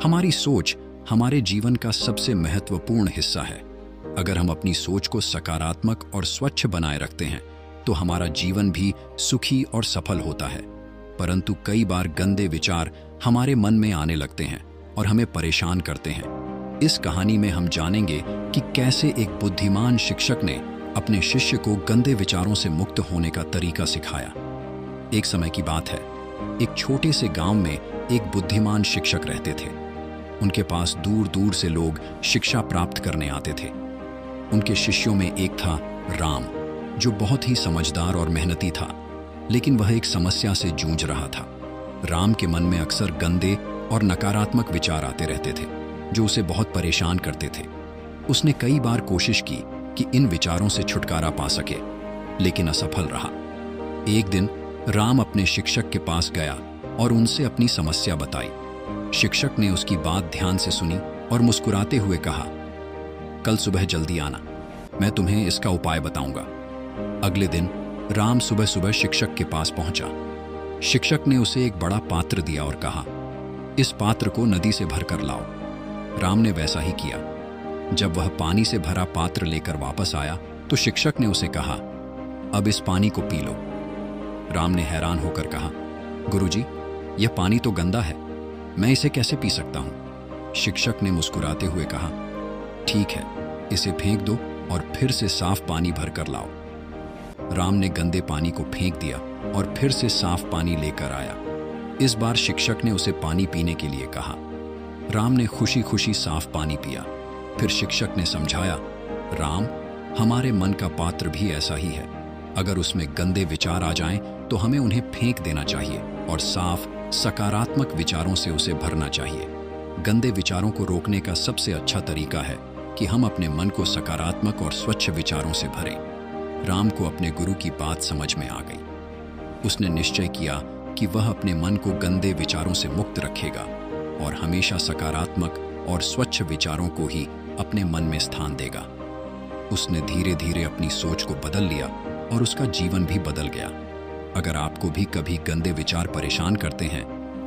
हमारी सोच हमारे जीवन का सबसे महत्वपूर्ण हिस्सा है। अगर हम अपनी सोच को सकारात्मक और स्वच्छ बनाए रखते हैं तो हमारा जीवन भी सुखी और सफल होता है। परंतु कई बार गंदे विचार हमारे मन में आने लगते हैं और हमें परेशान करते हैं। इस कहानी में हम जानेंगे कि कैसे एक बुद्धिमान शिक्षक ने अपने शिष्य को गंदे विचारों से मुक्त होने का तरीका सिखाया। एक समय की बात है, एक छोटे से गांव में एक बुद्धिमान शिक्षक रहते थे। उनके पास दूर दूर से लोग शिक्षा प्राप्त करने आते थे। उनके शिष्यों में एक था राम, जो बहुत ही समझदार और मेहनती था, लेकिन वह एक समस्या से जूझ रहा था। राम के मन में अक्सर गंदे और नकारात्मक विचार आते रहते थे, जो उसे बहुत परेशान करते थे। उसने कई बार कोशिश की कि इन विचारों से छुटकारा पा सके, लेकिन असफल रहा। एक दिन राम अपने शिक्षक के पास गया और उनसे अपनी समस्या बताई। शिक्षक ने उसकी बात ध्यान से सुनी और मुस्कुराते हुए कहा, कल सुबह जल्दी आना, मैं तुम्हें इसका उपाय बताऊंगा। अगले दिन राम सुबह सुबह शिक्षक के पास पहुंचा। शिक्षक ने उसे एक बड़ा पात्र दिया और कहा, इस पात्र को नदी से भरकर लाओ। राम ने वैसा ही किया। जब वह पानी से भरा पात्र लेकर वापस आया तो शिक्षक ने उसे कहा, अब इस पानी को पी लो। राम ने हैरान होकर कहा, गुरुजी, यह पानी तो गंदा है, मैं इसे कैसे पी सकता हूं? शिक्षक ने मुस्कुराते हुए कहा, ठीक है, इसे फेंक दो और फिर से साफ पानी भरकर लाओ। राम ने गंदे पानी को फेंक दिया और फिर से साफ पानी लेकर आया। इस बार शिक्षक ने उसे पानी पीने के लिए कहा। राम ने खुशी खुशी साफ पानी पिया। फिर शिक्षक ने समझाया, राम, हमारे मन का पात्र भी ऐसा ही है। अगर उसमें गंदे विचार आ जाएं तो हमें उन्हें फेंक देना चाहिए और साफ सकारात्मक विचारों से उसे भरना चाहिए। गंदे विचारों को रोकने का सबसे अच्छा तरीका है कि हम अपने मन को सकारात्मक और स्वच्छ विचारों से भरें। राम को अपने गुरु की बात समझ में आ गई। उसने निश्चय किया कि वह अपने मन को गंदे विचारों से मुक्त रखेगा और हमेशा सकारात्मक और स्वच्छ विचारों को ही अपने मन में स्थान देगा। उसने धीरे धीरे अपनी सोच को बदल लिया और उसका जीवन भी बदल गया। अगर आपको भी कभी गंदे विचार परेशान करते हैं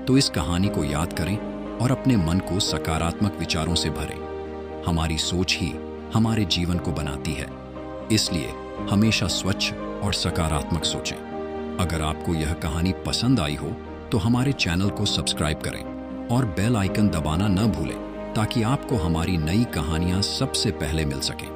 तो इस कहानी को याद करें और अपने मन को सकारात्मक विचारों से भरें। हमारी सोच ही हमारे जीवन को बनाती है, इसलिए हमेशा स्वच्छ और सकारात्मक सोचें। अगर आपको यह कहानी पसंद आई हो तो हमारे चैनल को सब्सक्राइब करें और बेल आइकन दबाना न भूलें, ताकि आपको हमारी नई कहानियां सबसे पहले मिल सकें।